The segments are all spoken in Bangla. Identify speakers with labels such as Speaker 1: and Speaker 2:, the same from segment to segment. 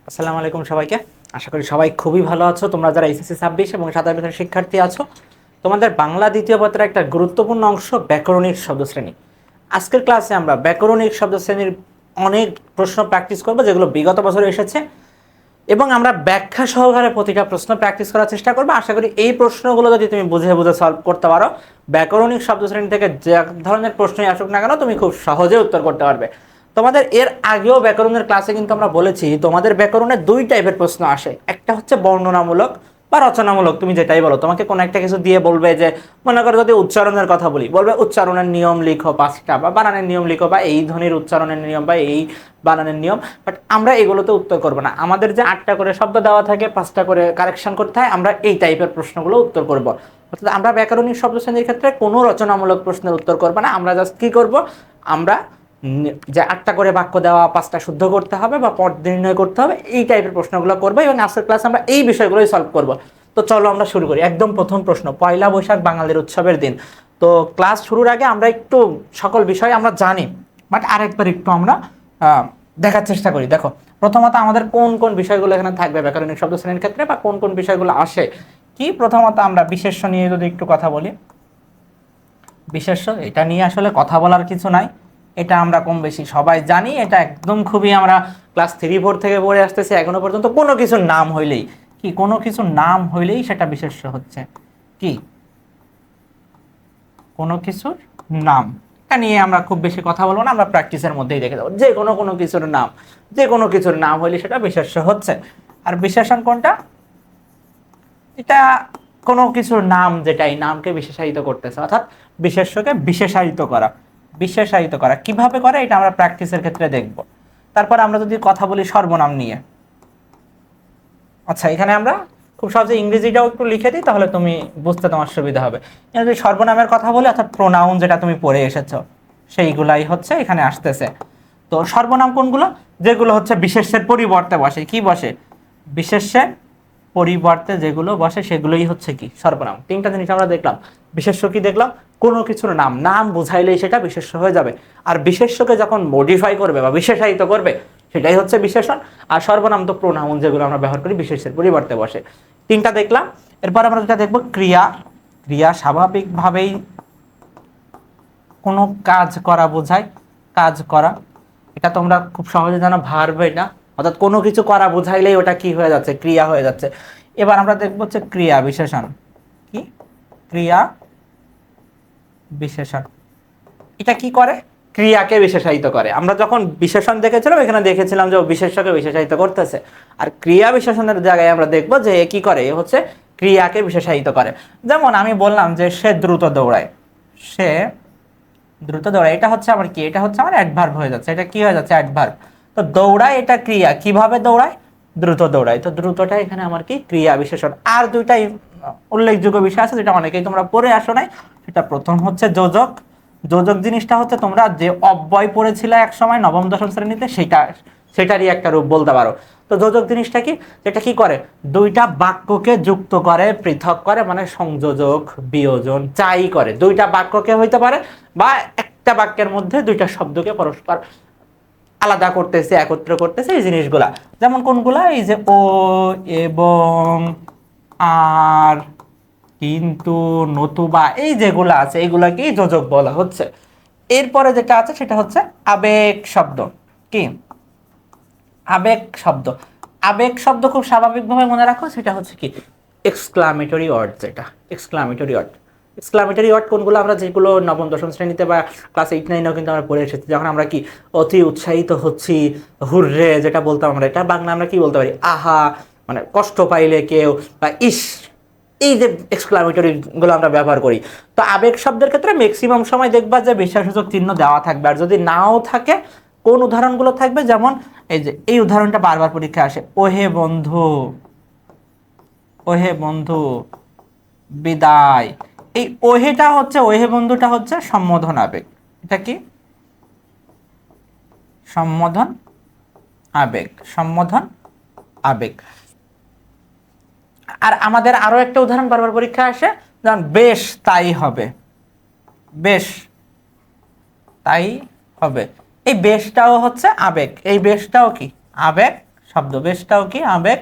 Speaker 1: আসসালামু আলাইকুম সবাইকে। আশা করি সবাই খুবই ভালো আছো। তোমরা যারা এসএসসি 26 এবং 27 শিক্ষার্থী আছো, তোমাদের বাংলা দ্বিতীয় পত্রের একটা গুরুত্বপূর্ণ অংশ ব্যাকরণিক শব্দশ্রেণী। আজকের ক্লাসে আমরা ব্যাকরণিক শব্দশ্রেণীর অনেক প্রশ্ন প্র্যাকটিস করব যেগুলো বিগত বছরে এসেছে, এবং আমরা ব্যাখ্যা সহকারে প্রতিটা প্রশ্ন প্র্যাকটিস করার চেষ্টা করবো। আশা করি এই প্রশ্নগুলো যদি তুমি বুঝে বুঝে সলভ করতে পারো, ব্যাকরণিক শব্দশ্রেণী থেকে যে ধরনের প্রশ্নই আসুক না কেন তুমি খুব সহজে উত্তর করতে পারবে। তোমাদের এর আগেও ব্যাকরণের ক্লাসে কিন্তু আমরা বলেছি তোমাদের ব্যাকরণে দুই টাইপের প্রশ্ন আসে। একটা হচ্ছে বর্ণনামূলক বা রচনামূলক, তুমি যেটাই বলো। তোমাকে কোনো একটা কিছু দিয়ে বলবে যে, মনে করো যদি উচ্চারণের কথা বলি, বলবে উচ্চারণের নিয়ম লিখো 5টা, বা বানানের নিয়ম লিখো, বা এই ধ্বনির উচ্চারণের নিয়ম, বা এই বানানের নিয়ম। বাট আমরা এগুলোতে উত্তর করবো না। আমাদের যে 8টা করে শব্দ দেওয়া থাকে, 5টা করে কারেকশন করতে হয়, আমরা এই টাইপের প্রশ্নগুলো উত্তর করব। অর্থাৎ আমরা ব্যাকরণিক শব্দশ্রেণীর ক্ষেত্রে কোনো রচনামূলক প্রশ্নের উত্তর করবো না। আমরা জাস্ট কি করব, আমরা যে 8টা করে বাক্য দেওয়া, 5টা শুদ্ধ করতে হবে বা পদ নির্ণয় করতে হবে, এই টাইপের প্রশ্নগুলো করবো, এবং আজকের ক্লাসে আমরা এই বিষয়গুলোই সলভ করব। তো চলো আমরা শুরু করি। একদম প্রথম প্রশ্ন, পয়লা বৈশাখ বাঙালির উৎসবের দিন। তো ক্লাস শুরুর আগে আমরা একটু সকল বিষয় আমরা জানি, বাট আরেকবার একটু আমরা দেখার চেষ্টা করি। দেখো, প্রথমত আমাদের কোন কোন বিষয়গুলো এখানে থাকবে ব্যাকরণিক শব্দশ্রেণীর ক্ষেত্রে, বা কোন কোন বিষয়গুলো আসে কি। প্রথমত আমরা বিশেষ্য নিয়ে যদি একটু কথা বলি, বিশেষ্য এটা নিয়ে আসলে কথা বলার কিছু নাই, এটা আমরা কম বেশি সবাই জানি। এটা একদম খুবই আমরা ক্লাস 3-4 থেকে পড়ে আসতেছি এখনো পর্যন্ত। কোনো কিছুর নাম হইলেই কি, কোনো কিছুর নাম হইলেই সেটা বিশেষ্য হচ্ছে কি, কোনো কিছুর নাম। এটা নিয়ে আমরা খুব বেশি কথা বলবো না, আমরা প্র্যাকটিসের মধ্যেই দেখে দেবো। যে কোনো কোনো কিছুর নাম, যে কোনো কিছুর নাম হইলে সেটা বিশেষ্য হচ্ছে। আর বিশেষণ কোনটা, এটা কোনো কিছুর নাম যেটাই নামকে বিশেষায়িত করতেছে, অর্থাৎ বিশেষ্যকে বিশেষায়িত করা। বিশেষায়িত করা কিভাবে করে এটা আমরা প্র্যাকটিসের ক্ষেত্রে দেখব। তারপর আমরা যদি কথা বলি সর্বনাম নিয়ে, আচ্ছা এখানে আমরা খুব সহজে ইংরেজিটাও একটু লিখে দিই, তাহলে তুমি বুঝতে তোমার সুবিধা হবে। যদি সর্বনামের কথা বলি, অর্থাৎ প্রোনাউন যেটা তুমি পড়ে এসেছো, সেইগুলাই হচ্ছে এখানে আসতেছে। তো সর্বনাম কোনগুলো, যেগুলো হচ্ছে বিশেষ্যের পরিবর্তে বসে। কি বসে, বিশেষ্যের পরিবর্তে যেগুলো বসে সেগুলোই হচ্ছে কি সর্বনাম। তিনটা জিনিস আমরা দেখলাম। বিশেষ্য কি দেখলাম, কোনো কিছুর নাম, নাম বুঝাইলেই সেটা বিশেষ্য হয়ে যাবে। আর বিশেষ্যকে যখন মডিফাই করবে বা বিশেষায়িত করবে, সেটাই হচ্ছে বিশেষণ। আর সর্বনাম তো প্রোনাউন যেগুলো আমরা ব্যবহার করি বিশেষ্যের পরিবর্তে বসে। তিনটা দেখলাম। এরপর আমরা যেটা দেখবো ক্রিয়া। ক্রিয়া স্বাভাবিকভাবেই কোনো কাজ করা বোঝায়, কাজ করা। এটা তোমরা খুব সহজে জানো, ভার্ব এটা, অর্থাৎ কোনো কিছু করা বোঝাইলেই ওটা কি হয়ে যাচ্ছে, ক্রিয়া হয়ে যাচ্ছে। এবার আমরা দেখবো হচ্ছে ক্রিয়া বিশেষণ। কি, ক্রিয়া বিশেষণ এটা কি করে, ক্রিয়াকে বিশেষায়িত করে। আমরা যখন বিশেষণ দেখেছিলাম এখানে দেখেছিলাম যে ও বিশেষ্যকে বিশেষায়িত করতেছে, আর ক্রিয়া বিশেষণের জায়গায় আমরা দেখবো যে কি করে, এ হচ্ছে ক্রিয়াকে বিশেষায়িত করে। যেমন আমি বললাম যে সে দ্রুত দৌড়ায়, সে দ্রুত দৌড়ায়, এটা হচ্ছে আমার কি, এটা হচ্ছে আমার অ্যাডভার্ব হয়ে যাচ্ছে। এটা কি হয়ে যাচ্ছে, অ্যাডভার্ব। তো দৌড়ায় এটা ক্রিয়া, কিভাবে দৌড়ায়, দ্রুত দৌড়ায়। তো দ্রুতটা এখানে আমার কি, ক্রিয়া বিশেষণ। আর দুইটাই উল্লেখযোগ্য বিষয় আছে যেটা অনেকেই তোমরা পড়ে আসো নাই। সেটা প্রথম হচ্ছে যোজক। যোজক জিনিসটা হচ্ছে তোমরা যে অব্যয় পড়েছিলে এক সময় নবম দশম শ্রেণীতে, সেটারই একটা রূপ বলতে পারো। তো যোজক জিনিসটা কি, যেটা কি করে, দুইটা বাক্যকে যুক্ত করে, পৃথক করে, মানে সংযোজক বিয়োজন যাই করে, দুইটা বাক্যকে হইতে পারে, বা একটা বাক্যের মধ্যে দুইটা শব্দকে পরস্পর আলাদা করতেছে, একত্র করতেছে, এই জিনিসগুলা। যেমন কোনগুলা, এই যে ও, এবং, আর, কিন্তু, নতুবা, এই যেগুলা আছে এইগুলাকেই যোজক বলা হচ্ছে। এরপরে যেটা আছে সেটা হচ্ছে আবেগ শব্দ। কি, আবেগ শব্দ। আবেগ শব্দ খুব স্বাভাবিকভাবে মনে রাখো, সেটা হচ্ছে কি, এক্সক্লামেটরি ওয়ার্ড। যেটা এক্সক্লামেটরি ওয়ার্ড, এক্সক্লামেটরি ওয়ার্ড কোনগুলো, আমরা যেগুলো নবম দশম শ্রেণীতে বা ক্লাস 8-9-এও কিন্তু আমরা পড়ে এসেছি। যখন আমরা কি অতি উৎসাহিত হচ্ছি, হুররে যেটা বলতাম আমরা, এটা বাংলা আমরা কি বলতে পারি, আহা, মানে কষ্ট পাইলে কেউ, বা ইস, এই যে এক্সক্লামেটরি গুলো আমরা ব্যবহার করি। তো আবেগ শব্দের ক্ষেত্রে ম্যাক্সিমাম সময় দেখবা যে বিশেষসূচক চিহ্ন দেওয়া থাকবে, আর যদি নাও থাকে কোন উদাহরণগুলো থাকবে, যেমন এই যে এই উদাহরণটা বারবার পরীক্ষায় আসে, ওহে বন্ধু, ওহে বন্ধু বিদায়। এই ওহেটা হচ্ছে, ওহে বন্ধুটা হচ্ছে সম্বোধন আবেগ। এটা কি, সম্বোধন আবেগ, সম্বোধন আবেগ। আর আমাদের আরো একটা উদাহরণ বারবার পরীক্ষা আসে, যেমন বেশ তাই হবে, বেশ তাই হবে। এই বেশটাও হচ্ছে আবেগ, এই বেশটাও কি আবেগ শব্দ, বেশটাও কি আবেগ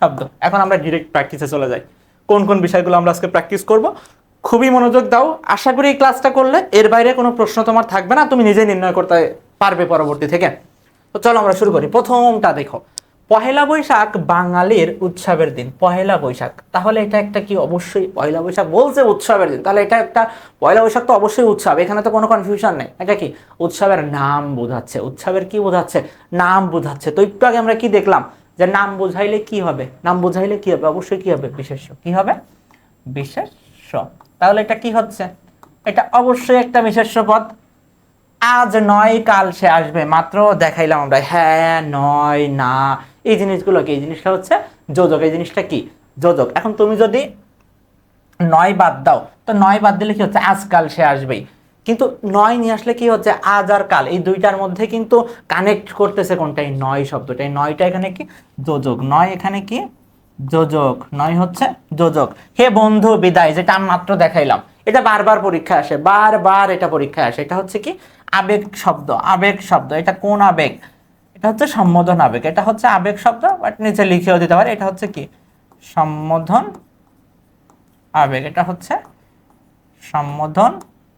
Speaker 1: শব্দ। এখন আমরা ডিরেক্ট প্র্যাকটিসে চলে যাই। কোন কোন বিষয়গুলো আমরা আজকে প্র্যাকটিস করব, খুবই মনোযোগ দাও। আশা করি এই ক্লাসটা করলে এর বাইরে কোনো প্রশ্ন তোমার থাকবে না, তুমি নিজেই নির্ণয় করতে পারবে পরবর্তী থেকে। তো চলো আমরা শুরু করি। প্রথমটা দেখো, পহেলা বৈশাখ বাঙালির উৎসবের দিন। পহেলা বৈশাখ, তাহলে এটা একটা কি, অবশ্যই পয়লা বৈশাখ বলছে উৎসবের দিন, তাহলে এটা একটা পয়লা বৈশাখ তো অবশ্যই উৎসব, এখানে তো কোনো কনফিউশন নেই। এটা কি উৎসবের নাম বোঝাচ্ছে, উৎসবের কি বোঝাচ্ছে, নাম বোঝাচ্ছে। তো একটু আগে আমরা কি দেখলাম, যে নাম বোঝাইলে কি হবে, নাম বোঝাইলে কি হবে, অবশ্যই কি হবে, বিশেষ্য। কি হবে, বিশেষ্য। তাহলে এটা কি হচ্ছে, এটা অবশ্যই একটা বিশেষ্য পদ। আজ নয় কাল সে আসবে, মাত্র দেখাইলাম আমরা, হ্যাঁ নয় না, এই জিনিসগুলো কি, এই জিনিসটা হচ্ছে যোজক, এই জিনিসটা কি যোজক। এখন তুমি যদি নয় বাদ দাও, তো নয় বাদ দিলে কি হচ্ছে, আজকাল সে আসবেই। কিন্তু নয় নিয়ে আসলে কি হচ্ছে, আজ আর কাল, এই দুইটার মধ্যে কিন্তু কানেক্ট করতেছে কোনটা, এই নয় শব্দটা। এই নয়টা এখানে কি যোজক, নয় এখানে কি যোজক, নয় হচ্ছে যোজক। হে বন্ধু বিদায়, যেটা আমি মাত্র দেখাইলাম, এটা বারবার পরীক্ষায় আসে, বারবার এটা পরীক্ষায় আসে। এটা হচ্ছে কি আবেগ শব্দ, আবেগ শব্দ। এটা কোন আবেগ, এটা হচ্ছে সম্বোধন আবেগ, এটা হচ্ছে আবেগ শব্দ, বাট নিচে লিখেও দিতে পারে, এটা হচ্ছে কি সম্বোধন আবেগ, এটা হচ্ছে সম্বোধন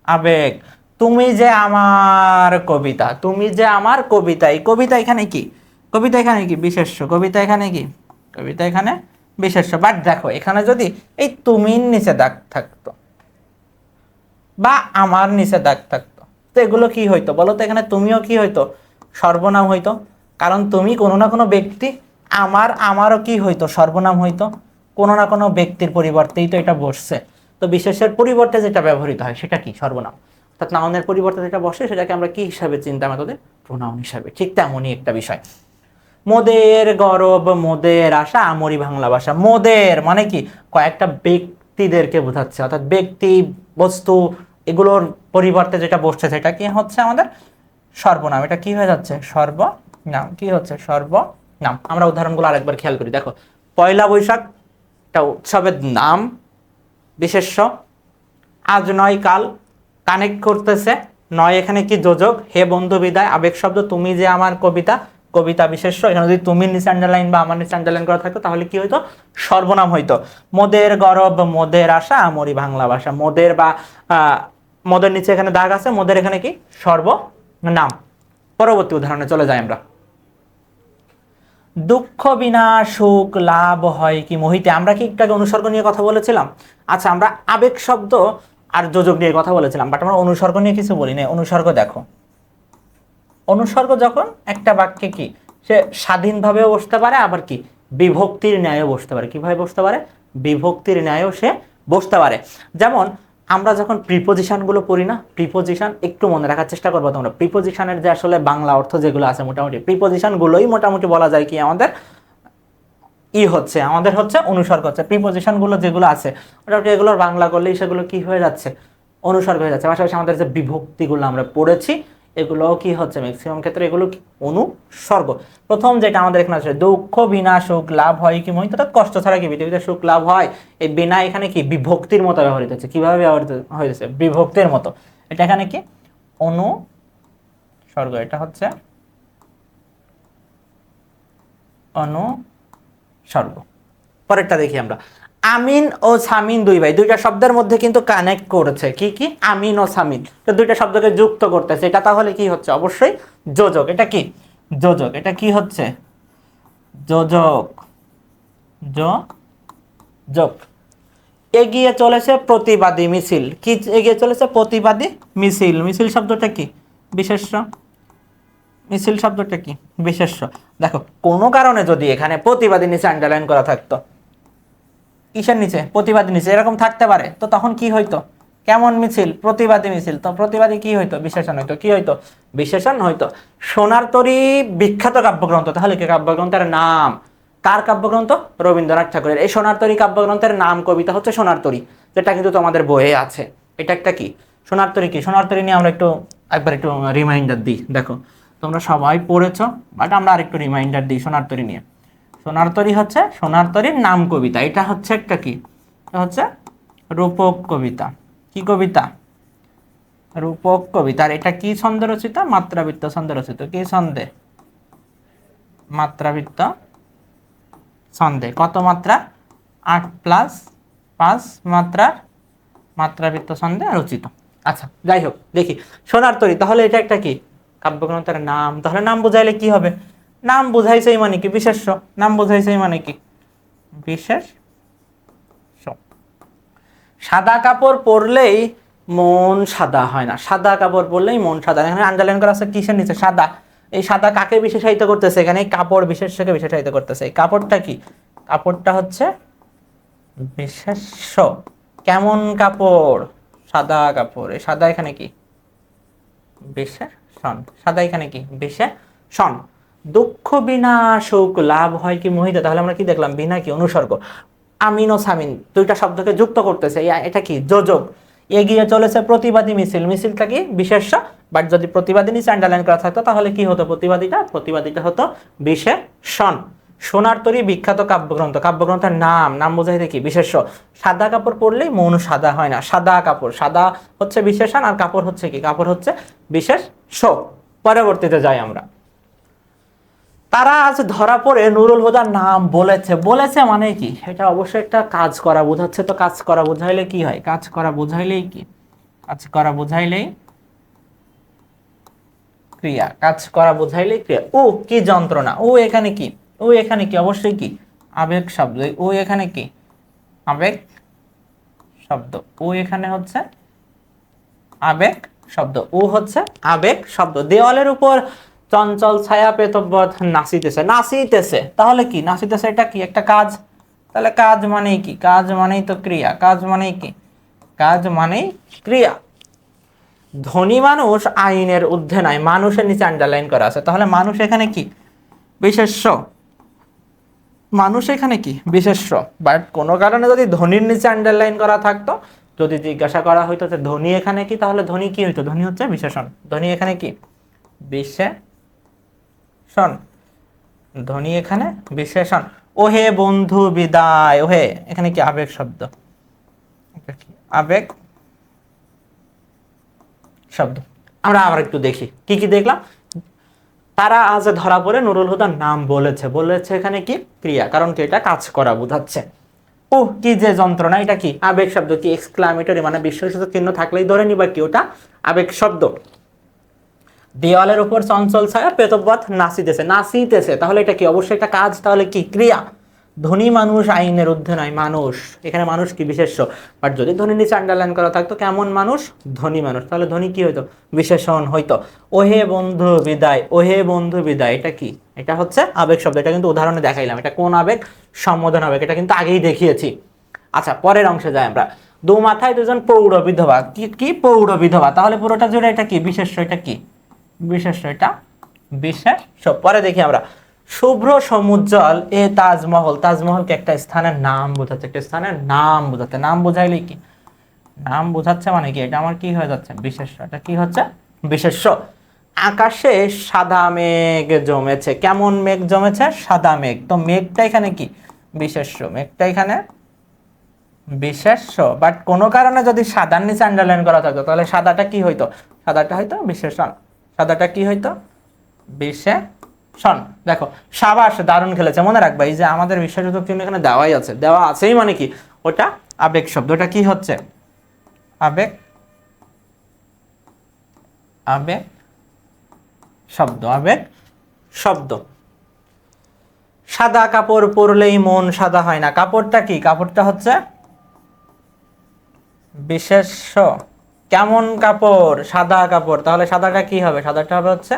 Speaker 1: আবেগ। তুমি যে আমার কবিতা, তুমি যে আমার কবিতা, এই কবিতা এখানে কি, কবিতা এখানে কি বিশেষ্য, কবিতা এখানে কি, কবিতা এখানে বিশেষ্য। বাট দেখো এখানে যদি এই তুমির নিচে দাগ থাকতো বা আমার নিচে দাগ থাকতো, তো এগুলো কি হইতো বলো তো, এখানে তুমিও কি হইতো, সর্বনাম হইতো, কারণ তুমি কোনো না কোনো ব্যক্তি, আমারও কি হইতো, সর্বনাম হইতো, কোনো না কোনো ব্যক্তির পরিবর্তেই তো এটা বসছে। তো বিশেষের পরিবর্তে যেটা ব্যবহৃত হয় সেটা কি সর্বনাম, অর্থাৎ নাউনের পরিবর্তে যেটা বসে সেটাকে আমরা কি হিসাবে চিন্তা মেথডে, প্রোনাউন হিসাবে। ঠিক তেমনই একটা বিষয়। মোদের গরব মোদের আশা আমরি বাংলা ভাষা। মোদের মানে কি, কয়েকটা ব্যক্তিদেরকে বোঝাচ্ছে, অর্থাৎ ব্যক্তি বস্তু এগুলোর পরিবর্তে যেটা বসছে সেটা কি হচ্ছে আমাদের সর্বনাম। এটা কি হয়ে যাচ্ছে, সর্বনাম। কি হচ্ছে, সর্বনাম। আমরা উদাহরণগুলো আরেকবার খেয়াল করি। দেখো পয়লা বৈশাখ, এটা উৎসবের নাম, বিশেষ্য। আজ নয় কাল, কানেক্ট করতেছে, নয় এখানে কি যোজক। হে বন্ধু বিদায়, আবেগ শব্দ। তুমি যে আমার কবিতা, কবিতা বিশেষ্য। এখানে যদি তুমি নিচে আন্ডারলাইন বা আমার নিচে আন্ডারলাইন করা থাকতো তাহলে কি হইতো, সর্বনাম হইতো। মোদের গরব মোদের আশা আমরি বাংলা ভাষা। মোদের বা মোদের নিচে এখানে দাগ আছে, মোদের এখানে কি সর্বনাম। পরবর্তী উদাহরণে চলে যাই আমরা। দুঃখ বিনা সুখ লাভ হয় কি মোহিতে। আমরা কি একটু আগে অনুসর্গ নিয়ে কথা বলেছিলাম। আচ্ছা, আমরা আবেগ শব্দ আর যোজক নিয়ে কথা বলেছিলাম, বাট আমরা অনুসর্গ নিয়ে কিছু বলি না। অনুসর্গ দেখো, অনুসর্গ যখন একটা বাক্যে কি, সে স্বাধীনভাবেও বসতে পারে, আবার কি বিভক্তির ন্যায়ও বসতে পারে। কিভাবে বসতে পারে, বিভক্তির ন্যায়ও সে বসতে পারে। যেমন আমরা যখন প্রিপোজিশনগুলো পড়ি না, প্রিপোজিশন একটু মনে রাখার চেষ্টা করবো তোমরা। প্রিপোজিশনের যে আসলে বাংলা অর্থ যেগুলো আছে, মোটামুটি প্রিপোজিশনগুলোই মোটামুটি বলা যায় কি আমাদের হচ্ছে, আমাদের হচ্ছে অনুসর্গ হচ্ছে। প্রিপোজিশনগুলো যেগুলো আছে মোটামুটি এগুলোর বাংলা করলেই সেগুলো কি হয়ে যাচ্ছে, অনুসর্গ হয়ে যাচ্ছে। পাশাপাশি আমাদের যে বিভক্তিগুলো আমরা পড়েছি এগুলোও কি হচ্ছে, ম্যাক্সিমাম ক্ষেত্রে এগুলো কি অনুসর্গ। প্রথম যেটা আমাদের এখানে আছে, দুঃখ বিনা সুখ লাভ হয় কি মোহিত, অর্থাৎ কষ্ট ছাড়া কি পৃথিবীতে সুখ লাভ হয়। এই বিনা এখানে কি বিভক্তির মতো ব্যবহৃত হচ্ছে। কিভাবে ব্যবহৃত হয়েছে, বিভক্তির মতো। এটা এখানে কি অনুসর্গ, এটা হচ্ছে অনুসর্গ। পরেরটা দেখি আমরা। আমিন ও সামিন দুই ভাই, দুইটা শব্দের মধ্যে কিন্তু কানেক্ট করেছে। কি কি, আমিন ও সামিন, তো দুইটা শব্দকে যুক্ত করতেছে। এটা তাহলে কি হচ্ছে, অবশ্যই যোজক। এটা কি যোজক, এটা কি হচ্ছে যোজক, যোজক। এগিয়ে চলেছে প্রতিবাদী মিছিল। কি এগিয়ে চলেছে, প্রতিবাদী মিছিল। মিছিল শব্দটা কি বিশেষ্য, মিছিল শব্দটা কি বিশেষ্য। দেখো কোনো কারণে যদি এখানে প্রতিবাদী নিচে আন্ডারলাইন করা থাকতো, কিসের নিচে, প্রতিবাদী নিচে, এরকম থাকতে পারে, তো তখন কি হইতো, কেমন মিছিল, প্রতিবাদী মিছিল। তো প্রতিবাদী কি হইতো, বিশেষণ হইতো। কি হইতো, বিশেষণ হইতো। সোনার তরী বিখ্যাত কাব্যগ্রন্থ, তাহলে কি কাব্যগ্রন্থের নাম, কার কাব্যগ্রন্থ, রবীন্দ্রনাথ ঠাকুরের। এই সোনার তরী কাব্যগ্রন্থের নাম, কবিতা হচ্ছে সোনার তরী, যেটা কিন্তু তোমাদের বইয়ে আছে। এটা একটা কি সোনার তরী। কি সোনার তরী নিয়ে আমরা একবার একটু রিমাইন্ডার দিই। দেখো তোমরা সবাই পড়েছো, বাট আমরা আরেকটু রিমাইন্ডার দিই সোনার তরী নিয়ে। সোনার তরী হচ্ছে, সোনার তরীর নাম কবিতা। এটা হচ্ছে একটা কি, এটা হচ্ছে রূপক কবিতা। কি কবিতা, রূপক কবিতা। আর এটা কি ছন্দে রচিত, মাত্রাবৃত্ত ছন্দে রচিত। কি ছন্দে, মাত্রাবৃত্ত ছন্দে। কত মাত্রা? 8+5 মাত্রার মাত্রাবৃত্ত ছন্দে রচিত। আচ্ছা যাই হোক, দেখি সোনার তরী, তাহলে এটা একটা কি? কাব্যগ্রন্থের নাম। তাহলে নাম বুঝাইলে কি হবে? নাম বুঝাইছেই মানে কি? বিশেষ্য। নাম বুঝাইছেই মানে কি? বিশেষ। সাদা কাপড় পরলেই মন সাদা হয় না। সাদা কাপড় পরলেই মন সাদা। এখানে আন্ডারলাইন করা আছে কিসের নিচে? সাদা। এই সাদা কাকে বিশেষায়িত করতেছে? এখানে কাপড় বিশেষ্যকে বিশেষায়িত করতেছে। এই কাপড়টা কি? কাপড়টা হচ্ছে বিশেষ্য। কেমন কাপড়? সাদা কাপড়। এই সাদা এখানে কি? বিশেষণ। সাদা এখানে কি? বিশেষণ। দুঃখ বিনা সুখ লাভ হয় কি মোহিত। তাহলে আমরা কি দেখলাম? বিনা কি? অনুসর্গ। আমিন ও সামিন দুইটা শব্দকে যুক্ত করতেছে। এটা কি? যোজক। এগিয়ে চলেছে প্রতিবাদী মিছিল। মিছিলটা কি? বিশেষ্য। বাট যদি প্রতিবাদী নিচে আন্ডারলাইন করা থাকতো তাহলে কি হতো? প্রতিবাদীটা হতো বিশেষণ। সোনার তরী বিখ্যাত কাব্যগ্রন্থ। কাব্যগ্রন্থের নাম। নাম বোঝাইতে কি? বিশেষ্য। সাদা কাপড় পরলেই মন সাদা হয় না। সাদা কাপড়। সাদা হচ্ছে বিশেষণ আর কাপড় হচ্ছে কি? কাপড় হচ্ছে বিশেষ্য। পরবর্তীতে যাই আমরা। তারা আজ ধরা পড়ে নুরুল হুদার নাম বলেছে। বলেছে মানে কি? এটা অবশ্যই একটা কাজ করা বোঝাচ্ছে। তো কাজ করা বোঝাইলে কি হয়? কাজ করা বোঝাইলেই কি? কাজ করা বোঝাইলেই ক্রিয়া। কাজ করা বোঝাইলেই ক্রিয়া। ও কি যন্ত্রণা। ও এখানে কি? ও এখানে কি? অবশ্যই কি? আবেগ শব্দ। ও এখানে কি? আবেগ শব্দ। ও এখানে হচ্ছে আবেগ শব্দ। ও হচ্ছে আবেগ শব্দ। দেওয়ালের উপর চঞ্চল ছায়া পেতবৎ নাচিতেছে। নাচিতেছে তাহলে কি? নাচিতেছে এটা কি? একটা কাজ। তাহলে কাজ মানেই কি? কাজ মানেই তো ক্রিয়া। কাজ মানেই কি? কাজ মানেই ক্রিয়া। ধনী মানুষ আইনের ঊর্ধ্বে নাই। মানুষের নিচে আন্ডারলাইন করা আছে। তাহলে মানুষ এখানে কি? বিশেষ্য। মানুষ এখানে কি? বিশেষ্য। বাট কোনো কারণে যদি ধনীর নিচে আন্ডারলাইন করা থাকতো, যদি জিজ্ঞাসা করা হইতো যে ধনী এখানে কি, তাহলে ধনী কি হইতো? ধনী হচ্ছে বিশেষণ। ধনী এখানে কি? বিশেষণ। ধনী এখানে বিশেষণ। ওহে বন্ধু বিদায়। ওহে এখানে কি? আবেগ শব্দ। আবেগ শব্দ। আমরা আবার একটু দেখি কি কি দেখলাম। তারা আজ ধরা পড়ে নুরুল হুদার নাম বলেছে। বলেছে এখানে কি? ক্রিয়া। কারণ কি? এটা কাজ করা বোঝাচ্ছে। ও কি যে যন্ত্রণা। এটা কি? আবেগ শব্দ। কি? এক্সক্লামেটরি মানে বিস্ময়সূচক চিহ্ন থাকলেই ধরে নিবা কি? ওটা আবেগ শব্দ। দেওয়ালের উপর চঞ্চল ছায়া পেতবৎ নাচিতেছে। নাচিতেছে তাহলে এটা কি? অবশ্যই একটা কাজ। তাহলে কি? ক্রিয়া। ধনী মানুষ আইনের ঊর্ধ্বে নয়। মানুষ এখানে মানুষ কি? বিশেষ্য। বাট যদি ধনীর নিচে আন্ডারলাইন করা থাকতো কেমন মানুষ? ধনী মানুষ। তাহলে ধনী কি হইতো? বিশেষণ হইতো। ওহে বন্ধু বিদায়। ওহে বন্ধু বিদায় এটা কি? এটা হচ্ছে আবেগ শব্দ। এটা কিন্তু উদাহরণে দেখাইলাম। এটা কোন আবেগ? সম্বোধন আবেগ। এটা কিন্তু আগেই দেখিয়েছি। আচ্ছা পরের অংশে যাই আমরা। দু মাথায় দুজন প্রৌঢ় বিধবা। কি কি? প্রৌঢ় বিধবা। তাহলে পুরোটা জুড়ে এটা কি? বিশেষ্য। এটা কি? বিশেষ্য। এটা বিশেষ্য। পরে দেখি আমরা। শুভ্র সমুজ্জ্বল এ তাজমহল। তাজমহলকে একটা স্থানের নাম বোঝাচ্ছে। একটা স্থানের নাম বোঝাচ্ছে। নাম বোঝাইলে কি? নাম বোঝাচ্ছে মানে কি? এটা আমার কি হয়ে যাচ্ছে? বিশেষ্য। এটা কি হচ্ছে? বিশেষ্য। আকাশে সাদা মেঘ জমেছে। কেমন মেঘ জমেছে? সাদা মেঘ। তো মেঘটা এখানে কি? বিশেষ্য। মেঘটা এখানে বিশেষ্য। বাট কোনো কারণে যদি সাদার নিচে আন্ডারলাইন করা থাকতো তাহলে সাদাটা কি হইতো? সাদাটা হয়তো বিশেষণ। সাদাটা কি হইতো? বিশেষণ। দেখো সাবাস দারুণ খেলেছে। মনে রাখবা এই যে আমাদের বিশেষণসূচক চিহ্ন এখানে দেওয়াই আছে। দেওয়া আছেই মানে কি? ওটা আবেগ শব্দ। ওটা কি হচ্ছে? আবেগ। আবেগ শব্দ। আবেগ শব্দ। সাদা কাপড় পরলেই মন সাদা হয় না। কাপড়টা কি? কাপড়টা হচ্ছে বিশেষ্য। কেমন কাপড়? সাদা কাপড়। তাহলে সাদাটা কি হবে? সাদাটা হবে হচ্ছে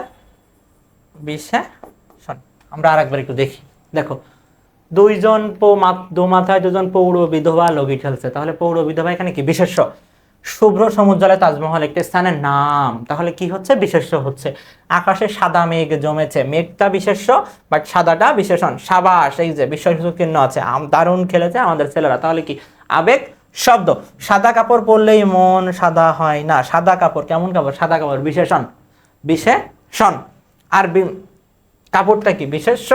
Speaker 1: বিশেষণ। আমরা আরেকবার একটু দেখি। দেখো দুইজন দু মাথায় দুজন প্রৌঢ় বিধবা লগি খেলছে। তাহলে প্রৌঢ় বিধবা এখানে কি? বিশেষ্য। শুভ্র সমুজ্জ্বলে তাজমহল একটি স্থানের নাম। তাহলে কি হচ্ছে? বিশেষ্য হচ্ছে। আকাশে সাদা মেঘ জমেছে। মেঘটা বিশেষ্য বাট সাদাটা বিশেষণ। সাবাস এই যে বিস্ময়সূচক চিহ্ন আছে। দারুণ খেলেছে আমাদের ছেলেরা। তাহলে কি? আবেগ শব্দ। সাদা কাপড় পরলেই মন সাদা হয় না। সাদা কাপড়। কেমন কাপড়? সাদা কাপড়। বিশেষণ। বিশেষণ। আর কাপড়টা কি? বিশেষ্য।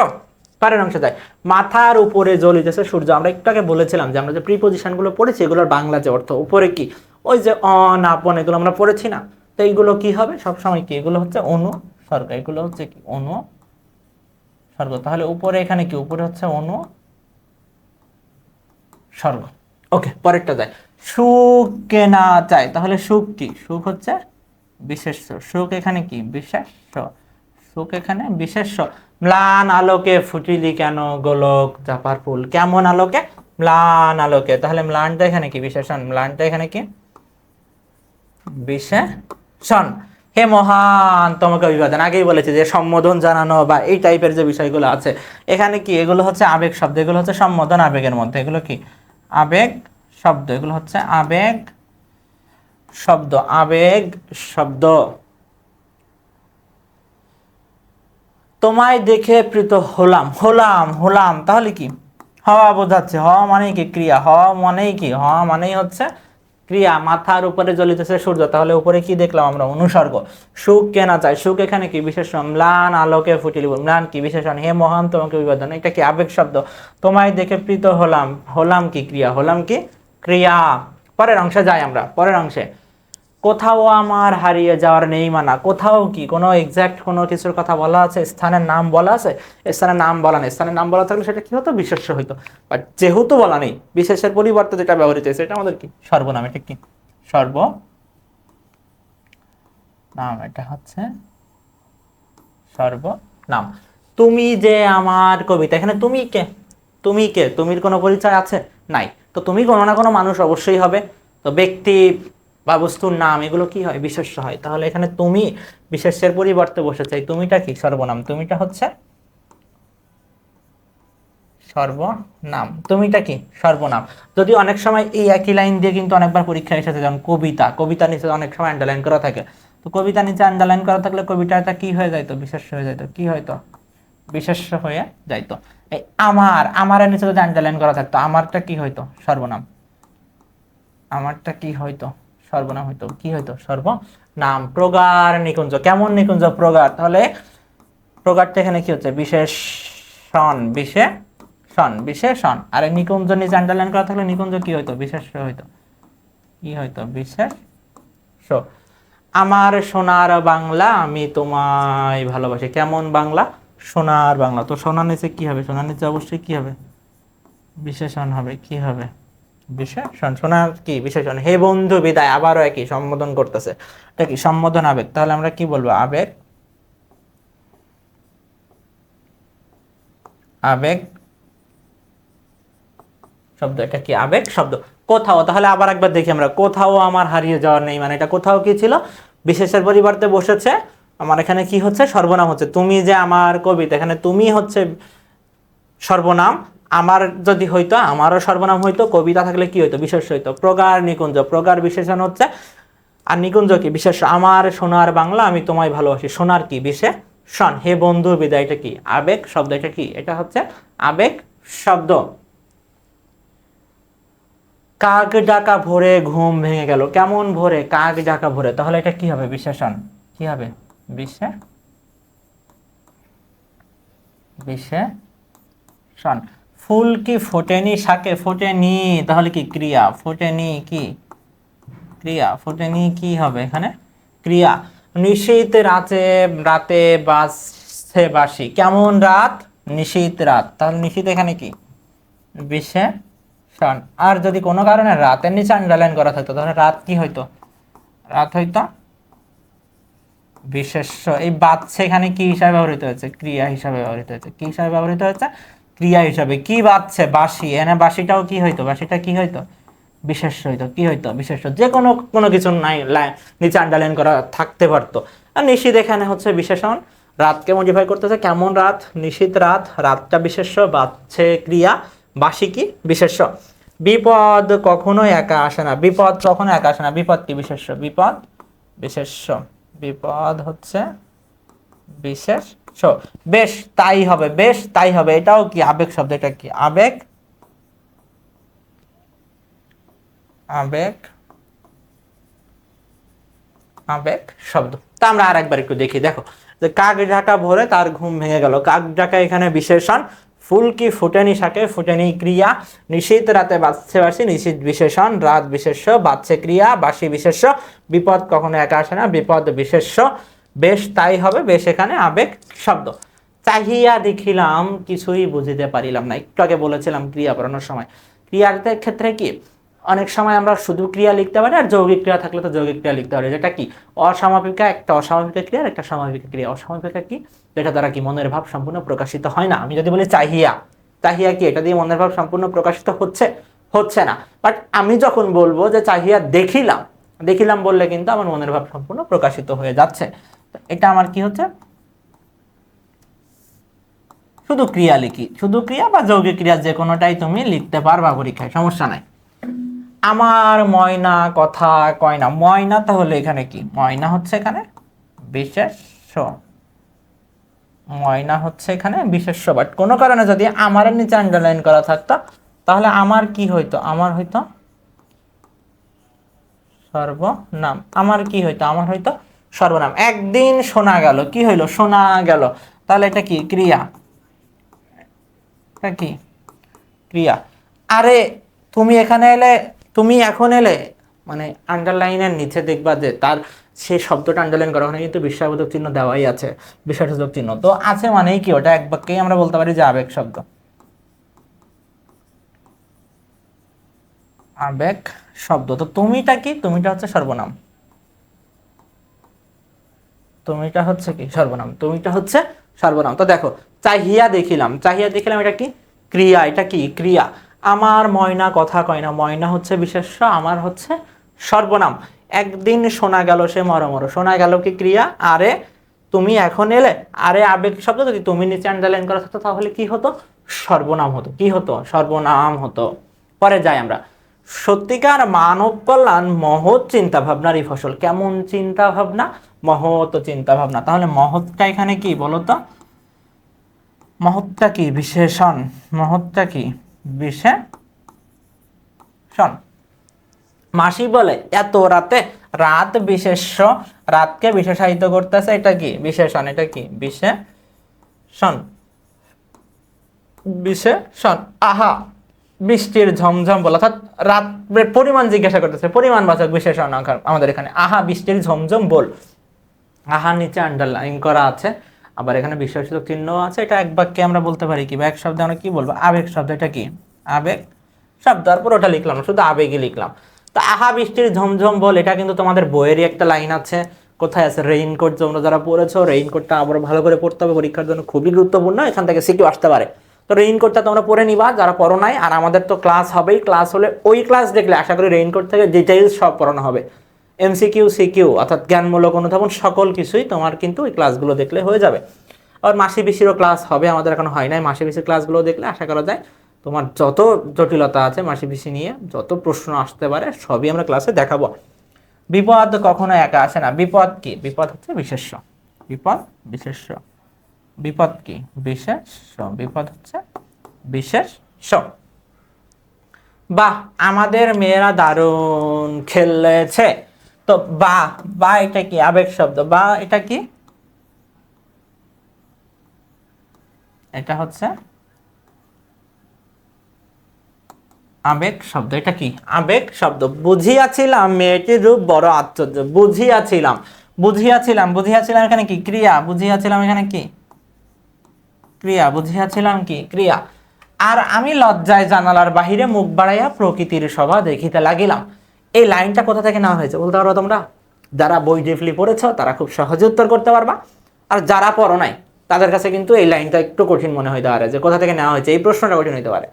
Speaker 1: পরের অংশে যায়। মাথার উপরে জ্বলিতেছে সূর্য। আমরা একটু আগে বলেছিলাম যে আমরা যে প্রিপজিশন গুলো পড়েছি এগুলোর বাংলা যে অর্থ উপরে কি? ওই যে অন আপন এগুলো আমরা পড়েছি না? তো এইগুলো কি হবে? সবসময় কি? এগুলো হচ্ছে অনুসর্গ। এগুলো হচ্ছে কি? অনুসর্গ। সর্গ। তাহলে উপরে এখানে কি, উপরে হচ্ছে অনুসর্গ। ওকে, পরেরটা যায়। সুখ কেনা চাই, তাহলে সুখ কি, সুখ হচ্ছে বিশেষ্য, সুখ এখানে কি বিশেষ্য, সুখ এখানে বিশেষ্য। ম্লান আলোকে ফুটিলি কেন গোলক চাপার ফুল, কেমন আলোকে, ম্লান আলোকে, তাহলে ম্লানটা এখানে কি বিশেষণ, ম্লানটা এখানে কি বিশেষণ। হে মহান তোমাকে অভিবাদন, আগেই বলেছি যে সম্বোধন জানানো বা এই টাইপের যে বিষয়গুলো আছে এখানে কি, এগুলো হচ্ছে আবেগ শব্দ, এগুলো হচ্ছে সম্বোধন আবেগের মধ্যে, এগুলো কি আবেগ শব্দ, এগুলো হচ্ছে আবেগ শব্দ, আবেগ শব্দ। তোমায় দেখে প্রীত হলাম, হলাম হলাম, তাহলে কি হওয়া বোঝাচ্ছে, হওয়া মানেই কি ক্রিয়া, হওয়া মানেই কি, হওয়া মানেই হচ্ছে ক্রিয়া। মাথার উপরে জ্বলিতেছে সূর্য, তাহলে উপরে কি দেখলাম আমরা অনুসর্গ। সুখ কেনা চাই, সুখ এখানে কি বিশেষণ, ম্লান আলোকে ফুটিলি, ম্লান কি বিশেষণ। হে মহান তোমাকে অভিবাদন, এটা কি আবেগ শব্দ। তোমায় দেখে প্রীত হলাম, হলাম কি ক্রিয়া, হলাম কি ক্রিয়া। পরের অংশে যাই আমরা, পরের অংশে। কোথাও আমার হারিয়ে যাওয়ার নেই মানা, কোথাও কি কোনো এক্সাক্ট কোনো কিছুর কথা বলা আছে, স্থানের নাম বলা আছে, স্থানের নাম বলা নেই। স্থানের নাম বলা থাকলে সেটা কি হতো বিশেষ্য হইতো, বাট যেহেতু বলা নেই, বিশেষের পরিবর্তে যেটা ব্যবহৃত হয়েছে এটা আমাদের কি সর্বনাম, এটা কি সর্বনাম, এটা হচ্ছে সর্বনাম। তুমি যে আমার কবিতা, এখানে তুমি কে, তুমি কে, তুমির কোনো পরিচয় আছে নাই, তো তুমি কোনো না কোনো মানুষ অবশ্যই হবে, তো ব্যক্তি বা বস্তুর নাম এগুলো কি হয় বিশেষ্য হয়, তাহলে এখানে তুমি বিশেষ্যের পরিবর্তে বসেছে, তুমিটা কি সর্বনাম, তুমিটা হচ্ছে সর্বনাম, তুমিটা কি সর্বনাম। যদি অনেক সময় এই একই লাইন দিয়ে কিন্তু অনেকবার পরীক্ষায় এসেছে, যেমন কবিতা, কবিতা নিচে অনেক সময় আন্ডারলাইন করা থাকে, তো কবিতা নিচে আন্ডারলাইন করা থাকলে কবিতাটা কি হয়ে যাইতো বিশেষ্য হয়ে যাইতো, কি হয়তো বিশেষ্য হয়ে যাইতো। এই আমার, আমারের নিচে যদি আন্ডারলাইন করা থাকতো আমারটা কি হইতো সর্বনাম, আমারটা কি হইতো সর্বনাম হইতো, কি হইতো সর্বনাম। প্রগাঢ় নিকুঞ্জ, কেমন নিকুঞ্জ প্রগাঢ়, তাহলে প্রগাঢ়টা এখানে কি হচ্ছে বিশেষণ, বিশেষণ। আর নিকুঞ্জ নিচে আন্ডারলাইন করা থাকলে নিকুঞ্জ কি হইতো বিশেষ্য হইতো, কি হইতো বিশেষ্য। আমার সোনার বাংলা আমি তোমায় ভালোবাসি, কেমন বাংলা সোনার বাংলা, তো সোনার নিচে কি হবে, সোনার নিচে অবশ্যই কি হবে বিশেষণ হবে, কি হবে বিশেষণ। সোনার কি বিশেষণ। হে বন্ধু বিদায়, আবারও একই সম্বোধন করতেছে, এটা কি সম্বোধন আবেগ, তাহলে আমরা কি বলবো আবেগ, আবেগ শব্দ, এটা কি আবেগ শব্দ। কোথাও, তাহলে আবার একবার দেখি আমরা, কোথাও আমার হারিয়ে যাওয়ার নেই, মানে এটা কোথাও কি ছিল বিশেষের পরিবর্তে বসেছে, আমার এখানে কি হচ্ছে সর্বনাম হচ্ছে। তুমি যে আমার কবিতা, এখানে তুমি হচ্ছে সর্বনাম, আমার যদি হইতো আমারও সর্বনাম হইতো, কবিতা থাকলে কি হইতো বিশেষ্য হইতো। প্রগাঢ় নিকুঞ্জ, প্রগাঢ় বিশেষণ হচ্ছে, আর নিকুঞ্জ কি বিশেষ্য। আমার সোনার বাংলা আমি তোমায় ভালোবাসি, সোনার কি বিশেষণ। হে বন্ধু বিদায়, এটা কি আবেগ শব্দ, এটা কি এটা হচ্ছে আবেগ শব্দ। কাক ডাকা ভোরে ঘুম ভেঙে গেল, কেমন ভোরে, কাক ডাকা ভোরে, তাহলে এটা কি হবে বিশেষণ, কি হবে বিশেষণ। ফুল কি ফোটেনি শাকে, ফোটেনি তাহলে কি ক্রিয়া, ফোটেনি কি ক্রিয়া, ফোটেনি কি হবে এখানে ক্রিয়া। নিশীথ রাতে, রাতে বাজছে বাঁশি, কেমন রাত নিশীথ রাত, তাহলে নিশীথ এখানে কি বিশেষণ। আর যদি কোনো কারণে রাতের নিচে আন্ডারলাইন করা থাকতো তাহলে রাত কি হইতো, রাত হইতো বিশেষ্য। এই বাজছে এখানে কি হিসাবে ব্যবহৃত হয়েছে, ক্রিয়া হিসাবে ব্যবহৃত হয়েছে, কি হিসাবে ব্যবহৃত হয়েছে ক্রিয়া হিসাবে। কি বাজছে বাঁশি, এখানে বাঁশিটাও কি হইতো, বাঁশিটা কি হইতো বিশেষ্য হইতো, কি হইতো বিশেষ্য। যে কোনো কোনো কিছু নাই নিচে আন্ডারলাইন করা থাকতে পারতো। আর নিশীথ এখানে হচ্ছে বিশেষণ, রাতকে মডিফাই করতেছে, কেমন রাত নিশীথ রাত, রাতটা বিশেষ্য, বাজছে ক্রিয়া, বাঁশি কি বিশেষ্য। বিপদ কখনোই একা আসে না, বিপদ কখনো একা আসে না, বিপদ কি বিশেষ্য, বিপদ বিশেষ্য, বিপদ হচ্ছে বিশেষ্য। বেশ তাই হবে, বেশ তাই হবে, এটাও কি আবেগ শব্দ, এটা কি আবেগ, আবেগ আবেগ শব্দ। তা আমরা আর একবার একটু দেখি, দেখো যে কাক ডাকা ভোরে তার ঘুম ভেঙে গেল, কাক ডাকা এখানে বিশেষণ, ফুল কি ফোটেনি শাকে, ফোটেনি ক্রিয়া, নিশীথ রাতে বাজছে বাঁশি, নিশীথ বিশেষণ, রাত বিশেষ্য, বাজছে ক্রিয়া, বাঁশি বিশেষ্য, বিপদ কখনো একা আসে না, বিপদ বিশেষ্য, বেশ তাই হবে, বেশ এখানে আবেগ শব্দ। চাহিয়া দেখিলাম কিছুই বুঝিতে পারিলাম না। একটু আগে বলেছিলাম ক্রিয়া পড়ানোর সময়, ক্রিয়ার ক্ষেত্রে কি অনেক সময় আমরা শুধু ক্রিয়া লিখতে পারি, আর যৌগিক ক্রিয়া থাকলে তো যৌগিক ক্রিয়া লিখতে পারি। যেটা কি অসমাপিকা, একটা অসমাপিকা ক্রিয়া আর একটা সমাপিকা ক্রিয়া। অসমাপিকা কি, যেটা দ্বারা কি মনের ভাব সম্পূর্ণ প্রকাশিত হয় না। আমি যদি বলি চাহিয়া, চাহিয়া কি এটা দিয়ে মনের ভাব সম্পূর্ণ প্রকাশিত হচ্ছে? হচ্ছে না। বাট আমি যখন বলবো যে চাহিয়া দেখিলাম, দেখিলাম বললে কিন্তু আমার মনের ভাব সম্পূর্ণ প্রকাশিত হয়ে যাচ্ছে। এটা আমার কি হচ্ছে, শুধু ক্রিয়া লিখি, শুধু ক্রিয়া বা যৌগিক ক্রিয়া যে কোনোটাই তুমি লিখতে পারবা পরীক্ষায়, সমস্যা নাই। আমার ময়না কথা কয় না, ময়না তাহলে এখানে কি, ময়না হচ্ছে এখানে বিশেষ্য, ময়না হচ্ছে এখানে বিশেষ্য। বাট কোনো কারণে যদি আমার নিচে আন্ডারলাইন করা থাকতো তাহলে আমার কি হইতো, আমার হইতো সর্বনাম। আমার কি হইতো, আমার হইতো সর্বনাম। একদিন শোনা গেল, কি হইলো, শোনা গেল, তাহলে এটা কি ক্রিয়া, এটা কি ক্রিয়া। আরে তুমি এখানে এলে, তুমি এখন এলে, মানে আন্ডারলাইনের নিচে দেখবা যে তার সেই শব্দটা আন্ডারলাইন করা, ওখানে কিন্তু বিস্ময়বোধক চিহ্ন দেওয়াই আছে, বিস্ময়সূচক চিহ্ন তো আছে, মানেই কি ওটা এক বাক্যেই আমরা বলতে পারি যে আবেগ শব্দ, আবেগ শব্দ। তো তুমিটা কি, তুমিটা হচ্ছে সর্বনাম, তুমিটা হচ্ছে কি সর্বনাম, তুমিটা হচ্ছে সর্বনাম। তো দেখো চাহিয়া দেখিলাম, চাহিয়া দেখিলাম এটা কি ক্রিয়া, এটা কি ক্রিয়া। আমার ময়না কথা কয় না, ময়না হচ্ছে বিশেষ্য, আমার হচ্ছে সর্বনাম। একদিন শোনা গেল সে মরমর, শোনা গেল কি ক্রিয়া। আরে তুমি এখন এলে, আরে আবেগ শব্দ, যদি তুমি নিচে আন্ডারলাইন করা থাকতো তাহলে কি হতো, সর্বনাম হতো, কি হতো, সর্বনাম হতো। পরে যাই আমরা, সত্যিকার মানব কল্যাণ মহৎ চিন্তা ভাবনারই ফসল। কেমন চিন্তা ভাবনা, মহৎ চিন্তা ভাবনা। তাহলে মহৎটা এখানে কি বলতো, মহৎটা কি বিশেষণ, মহৎটা কি বিশেষণ। মাসি বলে এত রাতে, রাত বিশেষ্য, রাতকে বিশেষায়িত করতেছে, এটা কি বিশেষণ, এটা কি বিশেষণ, বিশেষণ। আহা বৃষ্টির ঝমঝম বলা, অর্থাৎ রাতের পরিমাণ জিজ্ঞাসা করতেছে, পরিমাণবাচক বিশেষণ আমাদের এখানে। আহা বৃষ্টির ঝমঝম বল, আহা নিচে আন্ডারলাইন করা আছে, আবার এখানে বিশেষসূচক চিহ্ন আছে। এটা এক বাক্যে আমরা বলতে পারি কি, বা এক শব্দে আমরা কি বলবো, আবেগ শব্দ। এটা কি আবেগ শব্দ। তারপর ওটা লিখলাম না, শুধু আবেগই লিখলাম। তো আহা বৃষ্টির ঝমঝম বল, এটা কিন্তু তোমাদের বইয়েরই একটা লাইন আছে। কোথায় আছে, রেইনকোট, তোমরা যারা পড়েছো রেইনকোটটা আবার ভালো করে পড়তে হবে, পরীক্ষার জন্য খুবই গুরুত্বপূর্ণ, এখান থেকে সিকিউ আসতে পারে। তো রেইনকোটটা তোমরা পড়ে নিবা যারা পড়ো নাই। আর আমাদের তো ক্লাস হবেই, ক্লাস হলে ওই ক্লাস দেখলে আশা করি রেইনকোট থেকে ডিটেইলস সব পড়ানো হবে। এমসিকিউ, সিকিউ অর্থাৎ জ্ঞানমূলক অনুধাবন সকল কিছুই তোমার কিন্তু ওই ক্লাসগুলো দেখলে হয়ে যাবে। আর মাসি পিসিরও ক্লাস হবে, আমাদের এখন হয় নাই। মাসি পিসির ক্লাসগুলো দেখলে আশা করা যায় তোমার যত জটিলতা আছে মাসি পিসি নিয়ে, যত প্রশ্ন আসতে পারে সবই আমরা ক্লাসে দেখাবো। বিপদ কখনো একা আসে না। বিপদ কি, বিপদ হচ্ছে বিশেষ্য, বিপদ বিশেষ্য, বিপদ কি বিশেষ্য, বিপদ হচ্ছে বিশেষ্য। বাহ আমাদের মেয়েরা দারুণ খেলেছে। তো বা, বা এটা কি আবেগ শব্দ, বা এটা কি, এটা হচ্ছে আবেগ শব্দ। এটা কি আবেগ শব্দ। বুঝিয়াছিলাম মেয়েটির রূপ বড় আশ্চর্য, বুঝিয়াছিলাম, বুঝিয়াছিলাম, বুঝিয়াছিলাম এখানে কি ক্রিয়া, বুঝিয়াছিলাম এখানে কি ক্রিয়া, বুঝিয়াছিলাম কি ক্রিয়া। আর আমি লজ্জায় জানালার বাহিরে মুখ বাড়াইয়া প্রকৃতির শোভা দেখিতে লাগিলাম। এই লাইনটা কোথা থেকে নেওয়া হয়েছে বলতে পারো তোমরা? যারা বই ডিপলি পড়েছো তারা খুব সহজে উত্তর করতে পারবা, আর যারা পড়ো নাই তাদের কাছে কিন্তু এই লাইনটা একটু কঠিন মনে হইতে পারে, যে কোথা থেকে নেওয়া হয়েছে, এই প্রশ্নটা কঠিন হইতে পারে।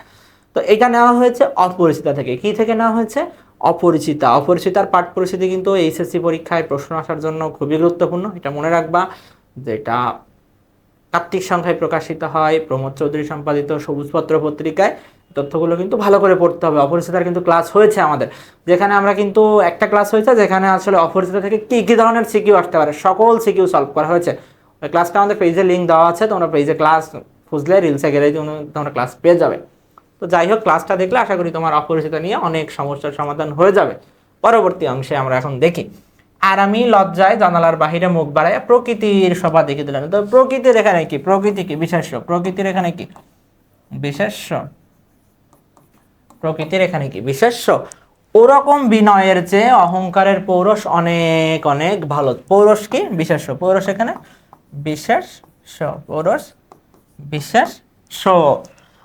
Speaker 1: তো এটা নেওয়া হয়েছে অপরিচিতা থেকে। কি থেকে নেওয়া হয়েছে, অপরিচিতা। অপরিচিতার পাঠ পরিস্থিতি কিন্তু এইচএসসি পরীক্ষায় প্রশ্ন আসার জন্য খুবই গুরুত্বপূর্ণ, এটা মনে রাখবা। যেটা কার্তিক সংখ্যায় প্রকাশিত হয়, প্রমোদ চৌধুরী সম্পাদিত সবুজপত্র পত্রিকায়। তথ্যগুলো কিন্তু ভালো করে পড়তে হবে। অপরিচিতার কিন্তু ক্লাস হয়েছে আমাদের, যেখানে আমরা কিন্তু একটা ক্লাস হয়েছে যেখানে আসলে অপরিচিতা থেকে কি কি ধরনের সিকিউ আসতে পারে সকল সিকিউ সলভ করা হয়েছে। ওই ক্লাসটা আমাদের পেজে লিঙ্ক দেওয়া আছে, তোমরা পেজে ক্লাস খুঁজলে রিলসে গেলেই তোমরা ক্লাস পেয়ে যাবে। তো যাই হোক, ক্লাসটা দেখলে আশা করি তোমার অপরিচিতা নিয়ে অনেক সমস্যার সমাধান হয়ে যাবে। পরবর্তী অংশে আমরা এখন দেখি। আর আমি লজ্জায় জানালার বাহিরে মুখ বাড়াইয়া প্রকৃতির শোভা দেখে দিলাম। তো প্রকৃতির এখানে কি, প্রকৃতি কি বিশেষ্য, প্রকৃতির এখানে কি বিশেষ্য, প্রকৃতির এখানে কি বিশেষ্য। ওরকম বিনয়ের চেয়ে অহংকারের পৌরষ অনেক অনেক ভালো। পৌরষ কি বিশেষ্য, পৌরষ এখানে বিশেষ্য, পৌরষ বিশেষ্য।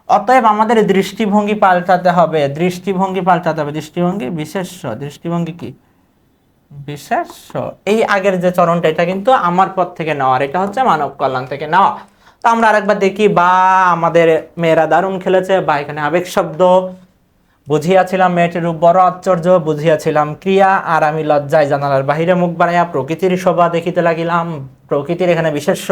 Speaker 1: অতএব আমাদের দৃষ্টিভঙ্গি পাল্টাতে হবে, দৃষ্টিভঙ্গি পাল্টাতে হবে, দৃষ্টিভঙ্গি বিশেষ্য, দৃষ্টিভঙ্গি কি বিশেষ্য। এই আগের যে চরণটা এটা কিন্তু আমার পদ থেকে নেওয়া, এটা হচ্ছে মানব কল্যাণ থেকে নেওয়া। তো আমরা আরেকবার দেখি, বা আমাদের মেয়েরা দারুণ খেলেছে, বা এখানে আবেগ শব্দ, বুঝিয়াছিলাম মেয়েটির রূপ বড় আশ্চর্য, বুঝিয়াছিলাম ক্রিয়া, আর আমি লজ্জায় জানালার বাহিরে মুখ বাড়াইয়া প্রকৃতির শোভা দেখিতে লাগিলাম। প্রকৃতির এখানে বিশেষ্য,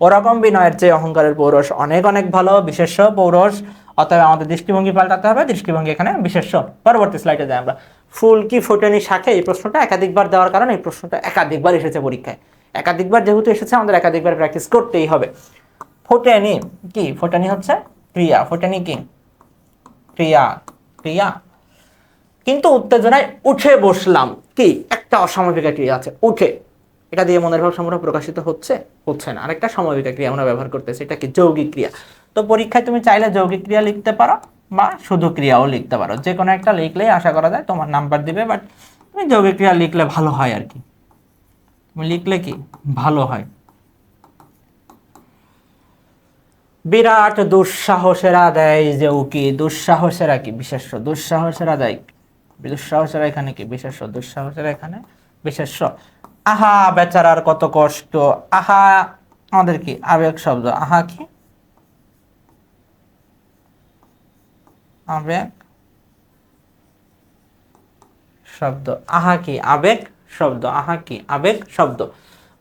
Speaker 1: ওরকম বিনয়ের চেয়ে অহংকারের পৌরষ অনেক অনেক ভালো, বিশেষ্য পৌরষ। অতএব আমাদের দৃষ্টিভঙ্গি পাল্টাতে হবে, দৃষ্টিভঙ্গি এখানে বিশেষ্য। পরবর্তী স্লাইডে যাই আমরা। ফুল কি ফোটেনি শাখে, এই প্রশ্নটা একাধিকবার দেওয়ার কারণে এই প্রশ্নটা একাধিকবার এসেছে পরীক্ষায়। একাধিকবার যেহেতু এসেছে আমাদের একাধিকবার প্র্যাকটিস করতেই হবে। ফোটেনি কি, ফোটেনি হচ্ছে ক্রিয়া, ফোটেনি কি ক্রিয়া, ক্রিয়া। কিন্তু উত্তেজনায় উঠে বসলাম কি একটা অসাময়িক ক্রিয়া আছে, উঠে, এটা দিয়ে মনের ভাব সম্পূর্ণ প্রকাশিত হচ্ছে, হচ্ছে না। আরেকটা সাময়িক ক্রিয়া আমরা ব্যবহার করতেছি, এটা কি যৌগিক ক্রিয়া। তো পরীক্ষায় তুমি চাইলে যৌগিক ক্রিয়া লিখতে পারো বা শুধু ক্রিয়াও লিখতে পারো, যে কোনো একটা লিখলেই আশা করা যায় তোমার নাম্বার দিবে। বাট তুমি যৌগিক ক্রিয়া লিখলে ভালো হয় আর কি, তুমি লিখলে কি ভালো হয়। বিরাট দুঃসাহসেরা দেয় যে উকি, দুঃসাহসেরা কি বিশেষ্য, দুঃসাহসেরা দেয়, দুঃসাহসেরা এখানে কি বিশেষ্য, দুঃসাহসেরা এখানে বিশেষ্য। আহা বেচারার কত কষ্ট, আহা আমাদের কি আবেগ শব্দ, আহা কি আবেগ শব্দ, আহা কি আবেগ শব্দ, আহা কি আবেগ শব্দ।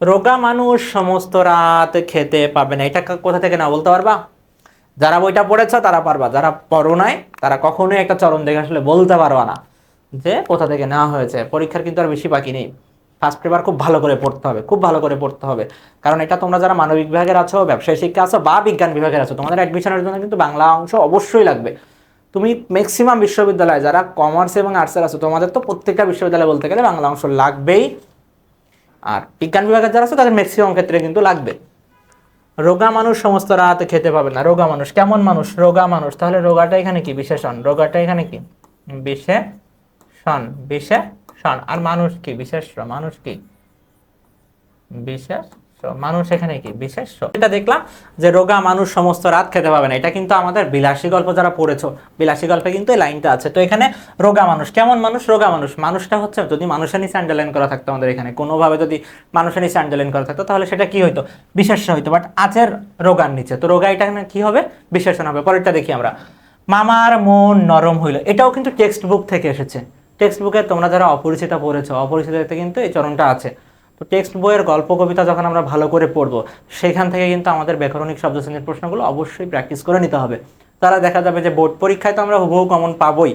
Speaker 1: রোগা মানুষ সমস্ত রাত খেতে পাবে না, এটা কোথা থেকে না বলতে পারবা? যারা বইটা পড়েছো তারা পারবা, যারা পড়ো নাই তারা কখনোই একটা চরণ দেখে আসলে বলতে পারবা না যে কোথা থেকে নেওয়া হয়েছে। পরীক্ষার কিন্তু আর বেশি বাকি নেই, ফার্স্ট পেপার খুব ভালো করে পড়তে হবে, খুব ভালো করে পড়তে হবে। কারণ এটা তোমরা যারা মানবিক বিভাগের আছো, ব্যবসায় শিক্ষা আছো বা বিজ্ঞান বিভাগের আছো, তোমাদের অ্যাডমিশনের জন্য কিন্তু বাংলা অংশ অবশ্যই লাগবে। তুমি ম্যাক্সিমাম বিশ্ববিদ্যালয়ে যারা কমার্স এবং আর্টসের আছো, তোমাদের তো প্রত্যেকটা বিশ্ববিদ্যালয়ে বলতে গেলে বাংলা অংশ লাগবেই। আর বিজ্ঞান বিভাগের যারা আছে তাদের ম্যাক্সিমাম ক্ষেত্রে কিন্তু লাগবে। রোগা মানুষ সমস্ত রাত খেতে পাবে না, রোগা মানুষ কেমন মানুষ, রোগা মানুষ, তাহলে রোগাটা এখানে কি বিশেষণ, রোগাটা এখানে কি বিশেষণ, বিশেষণ। আর মানুষ কি বিশেষ্য, মানুষ কি বিশেষ, মানুষ এখানে কি বিশেষ্য। এটা দেখলাম যে রোগা মানুষ সমস্ত রাত খেতে পাবে না, এটা কিন্তু আমাদের বিলাসী গল্প যারা পড়েছো, বিলাসী গল্পে কিন্তু এই লাইনটা আছে। তো এখানে রোগা মানুষ কেমন মানুষ, রোগা মানুষ, মানুষটা হচ্ছে যদি মানুষের নিচে আন্ডারলাইন করা থাকতো আমাদের এখানে, কোনোভাবে যদি মানুষের নিচে আন্ডারলাইন করা থাকতো তাহলে সেটা কি হইতো বিশেষ্য হইতো। বাট আছের রোগার নিচে, তো রোগা এটা কি হবে বিশেষণ হবে। পরেরটা দেখি আমরা। মামার মন নরম হইল, এটাও কিন্তু টেক্সট বুক থেকে এসেছে। টেক্সট বুকে তোমরা যারা অপরিচিতা পড়েছো, অপরিচিতাতে কিন্তু এই চরণটা আছে। তো টেক্সট বইয়ের গল্প কবিতা যখন আমরা ভালো করে পড়বো, সেখান থেকে কিন্তু আমাদের ব্যাকরণিক শব্দশ্রেণীর প্রশ্নগুলো অবশ্যই প্র্যাকটিস করে নিতে হবে। তারা দেখা যাবে যে বোর্ড পরীক্ষায় তো আমরা হুবহু কমন পাবোই,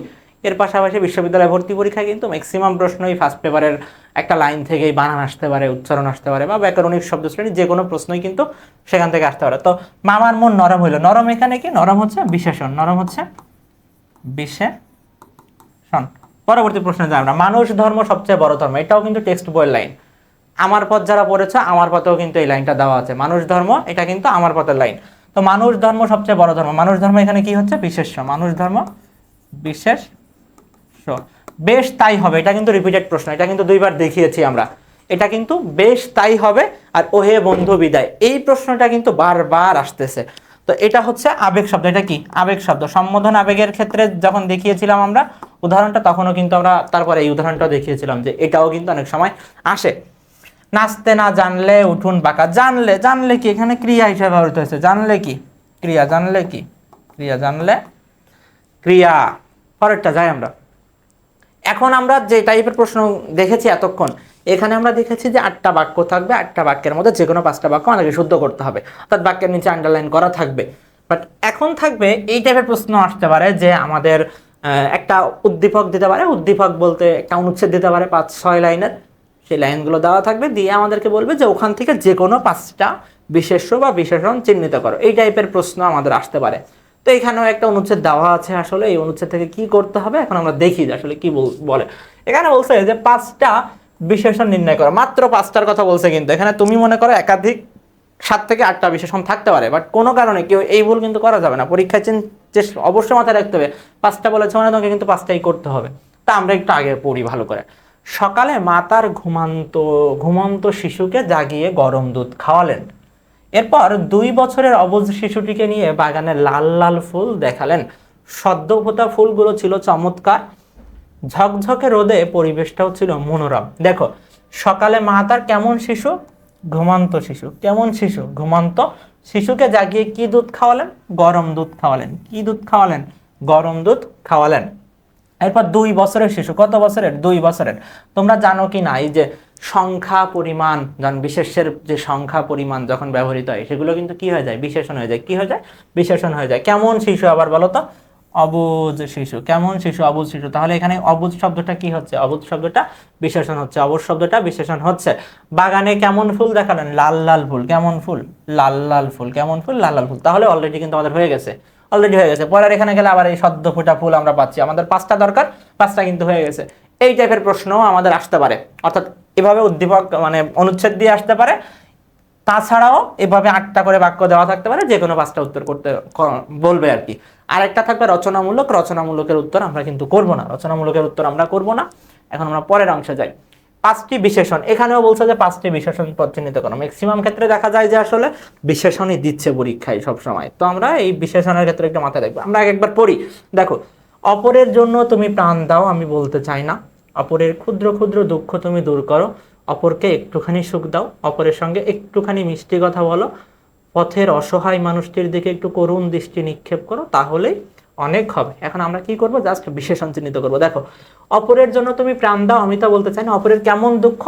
Speaker 1: এর পাশাপাশি বিশ্ববিদ্যালয় ভর্তি পরীক্ষায় কিন্তু ম্যাক্সিমাম প্রশ্নই ফার্স্ট পেপারের একটা লাইন থেকেই বানান আসতে পারে, উচ্চারণ আসতে পারে, বা ব্যাকরণিক শব্দশ্রেণীর যে কোনো প্রশ্নই কিন্তু সেখান থেকে আসতে পারে। তো মামার মন নরম হইলো, নরম এখানে কি, নরম হচ্ছে বিশেষণ, নরম হচ্ছে বিশেষণ। পরবর্তী প্রশ্নে যাই আমরা। মানুষ ধর্ম সবচেয়ে বড় ধর্ম, এটাও কিন্তু টেক্সট বইয়ের লাইন। আমার পথ যারা পড়েছে, আমার পথেও কিন্তু এই লাইনটা দেওয়া আছে, মানুষ ধর্ম, এটা কিন্তু আমার পথের লাইন। তো মানুষ ধর্ম সবচেয়ে বড় ধর্ম, মানুষ ধর্ম এখানে কি হচ্ছে বিশেষ্য, মানুষ ধর্ম বিশেষ্য। বেশ তাই হবে, এটা কিন্তু রিপিটেড প্রশ্ন, এটা কিন্তু দুইবার দেখিয়েছি আমরা, এটা কিন্তু বেশ তাই হবে। আর ওহে বন্ধু বিদায়, এই প্রশ্নটা কিন্তু বারবার আসতেছে। তো এটা হচ্ছে আবেগ শব্দ, এটা কি আবেগ শব্দ। সম্বোধন আবেগের ক্ষেত্রে যখন দেখিয়েছিলাম আমরা উদাহরণটা, তখনও কিন্তু আমরা তারপরে এই উদাহরণটাও দেখিয়েছিলাম যে এটাও কিন্তু অনেক সময় আসে। নাচতে না জানলে উঠুন বাঁকা, জানলে, জানলে কি এখানে ক্রিয়া হিসেবে ব্যবহৃত হয়েছে, জানলে কি ক্রিয়া, জানলে কি ক্রিয়া, জানলে ক্রিয়া। পরেরটা যাই আমরা। এখন আমরা যে টাইপের প্রশ্ন দেখেছি এতক্ষণ, এখানে আমরা দেখেছি যে 8টা বাক্য থাকবে, 8টা বাক্যের মধ্যে যে কোনো 5টা বাক্য আমাদেরকে শুদ্ধ করতে হবে, অর্থাৎ বাক্যের নিচে আন্ডারলাইন করা থাকবে। বাট এখন থাকবে এই টাইপের প্রশ্ন আসতে পারে যে আমাদের একটা উদ্দীপক দিতে পারে, উদ্দীপক বলতে একটা অনুচ্ছেদ দিতে পারে 5-6 লাইনের, সেই লাইনগুলো দেওয়া থাকবে, দিয়ে আমাদেরকে বলবে যে ওখান থেকে যে কোনো 5টা বিশেষ্য বা বিশেষণ চিহ্নিত করো। এই টাইপের প্রশ্ন আমাদের আসতে পারে। তো এখানেও একটা অনুচ্ছেদ দেওয়া আছে, আসলে এই অনুচ্ছেদ থেকে কি করতে হবে এখন আমরা দেখি যে আসলে কি বলে। এখানে বলছে যে 5টা বিশেষণ নির্ণয় করো, মাত্র 5টার কথা বলছে, কিন্তু এখানে তুমি মনে করো একাধিক 7 থেকে 8টা বিশেষণ থাকতে পারে, বাট কোনো কারণে কেউ এই ভুল কিন্তু করা যাবে না। পরীক্ষায় অবশ্যই মাথায় রাখতে হবে 5টা বলেছে মানে তোমাকে কিন্তু 5টাই করতে হবে। তা আমরা একটু আগে পড়ি ভালো করে। সকালে মা তার ঘুমন্ত শিশুকে জাগিয়ে গরম দুধ খাওয়ালেন। এরপর 2 বছরের অবুঝ শিশুটিকে নিয়ে বাগানে লাল লাল ফুল দেখালেন। সদ্য ফোটা ফুলগুলো ছিল চমৎকার, ঝকঝকে রোদে পরিবেশটাও ছিল মনোরম। দেখো, সকালে মা তার কেমন শিশু, ঘুমান্ত শিশু, কেমন শিশু, ঘুমান্ত শিশুকে জাগিয়ে কি দুধ খাওয়ালেন, গরম দুধ খাওয়ালেন। কি দুধ খাওয়ালেন, গরম দুধ খাওয়ালেন। এরপর 2 বছরের শিশু, কত বছরের, 2 বছরের। তোমরা জানো কি না এই যে সংখ্যা পরিমাণ, যখন বিশেষ্যের যে সংখ্যা পরিমাণ যখন ব্যবহৃত হয় সেগুলো কিন্তু কি হয়ে যায়, বিশেষণ হয়ে যায়। কি হয়ে যায়, বিশেষণ হয়ে যায়। কেমন শিশু আবার বলো তো, অবুঝ শিশু। কেমন শিশু, অবুঝ শিশু। তাহলে এখানে অবুঝ শব্দটা কি হচ্ছে, অবুঝ শব্দটা বিশেষণ হচ্ছে, অবুঝ শব্দটা বিশেষণ হচ্ছে। বাগানে কেমন ফুল দেখালেন, লাল লাল ফুল। কেমন ফুল, লাল লাল ফুল। কেমন ফুল, লাল লাল ফুল। তাহলে অলরেডি কিন্তু আমাদের হয়ে গেছে, অলরেডি হয়ে গেছে। পরের এখানে গেলে আবার এই সদ্য ফোটা ফুল আমরা পাচ্ছি, আমাদের 5টা দরকার, 5টা কিন্তু হয়ে গেছে। এই টাইপের প্রশ্নও আমাদের আসতে পারে, অর্থাৎ এভাবে উদ্দীপক মানে অনুচ্ছেদ দিয়ে আসতে পারে। তাছাড়াও এভাবে 8টা করে বাক্য দেওয়া থাকতে পারে, যে কোনো 5টা উত্তর করতে বলবে আর কি। আরেকটা থাকবে রচনামূলক, রচনামূলকের উত্তর আমরা কিন্তু করব না, রচনামূলকের উত্তর আমরা করব না। এখন আমরা পরের অংশে যাই। 5টি বিশেষণ, এখানেও বলছে যে 5টি বিশেষণ পদ চিহ্নিত করো। ম্যাক্সিমাম ক্ষেত্রে দেখা যায় যে আসলে বিশেষণই দিচ্ছে পরীক্ষায় সব সময়, তো আমরা এই বিশেষণের ক্ষেত্রে একটু মাথায় রাখবো। আমরা একবার পড়ি। দেখো, অপরের জন্য তুমি প্রাণ দাও, আমি বলতে চাই না। অপরের ক্ষুদ্র ক্ষুদ্র দুঃখ তুমি দূর করো, অপরকে একটুখানি সুখ দাও, অপরের সঙ্গে একটুখানি মিষ্টি কথা বলো, পথের অসহায় মানুষটির দিকে একটু করুণ দৃষ্টি নিক্ষেপ করো, তাহলেই অনেক হবে। এখন আমরা কি করব, জাস্ট বিশেষণ চিহ্নিত করব। দেখো, অপরের জন্য তুমি প্রাণ দাও, আমি তা বলতে চাই না। অপরের কেমন দুঃখ,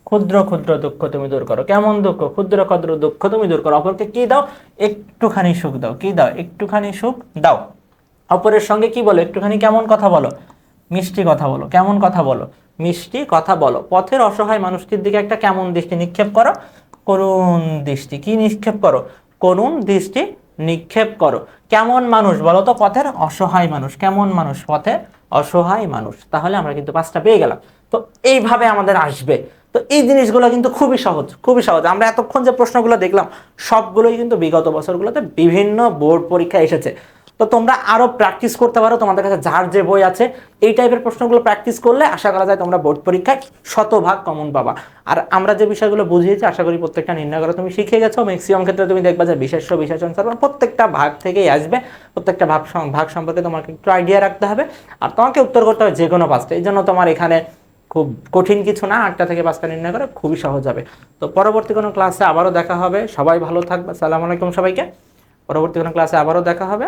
Speaker 1: ক্ষুদ্র ক্ষুদ্র দুঃখ তুমি দূর করো। কেমন দুঃখ, ক্ষুদ্র ক্ষুদ্র দুঃখ তুমি দূর করো। অপরকে কি দাও, একটুখানি সুখ দাও। কি দাও, একটুখানি সুখ দাও। অপরের সঙ্গে কি বলো, একটুখানি কেমন কথা বলো, মিষ্টি কথা বলো। কেমন কথা বলো, মিষ্টি কথা বলো। পথের অসহায় মানুষটির দিকে একটা কেমন দৃষ্টি নিক্ষেপ করো, করুণ দৃষ্টি। কি নিক্ষেপ করো, করুণ দৃষ্টি নিক্ষেপ করো। কেমন মানুষ বলো তো, পথের অসহায় মানুষ। কেমন মানুষ, পথের অসহায় মানুষ। তাহলে আমরা কিন্তু 5টা পেয়ে গেলাম। তো এইভাবে আমাদের আসবে। তো এই জিনিসগুলো কিন্তু খুবই সহজ, খুবই সহজ। আমরা এতক্ষণ যে প্রশ্নগুলো দেখলাম সবগুলোই কিন্তু বিগত বছরগুলোতে বিভিন্ন বোর্ড পরীক্ষা এসেছে। তো তোমরা আরো প্র্যাকটিস করতে পারো, তোমাদের কাছে যার যে বই আছে এই টাইপের প্রশ্নগুলো প্র্যাকটিস করলে আশা করা যায় তোমরা বোর্ড পরীক্ষায় 100% কমন পাবা। আর আমরা যে বিষয়গুলো বুঝিয়েছি আশা করি প্রত্যেকটা নির্ণয় করা তুমি শিখে গেছো। ম্যাক্সিমাম ক্ষেত্রে তুমি দেখবা যে বিশেষ্য, বিশেষণ, সর্বনাম প্রত্যেকটা ভাগ থেকেই আসবে। প্রত্যেকটা ভাগ সম্পর্কে তোমাকে একটু আইডিয়া রাখতে হবে, আর তোমাকে উত্তর করতে হবে যে কোনো 5টা। এই জন্য তোমার এখানে খুব কঠিন কিছু না, 8টা থেকে 5টা নির্ণয় করা খুবই সহজ হবে। তো পরবর্তী কোনো ক্লাসে আবারও দেখা হবে। সবাই ভালো থাকবে। আসসালামু আলাইকুম সবাইকে। পরবর্তী কোনো ক্লাসে আবারও দেখা হবে।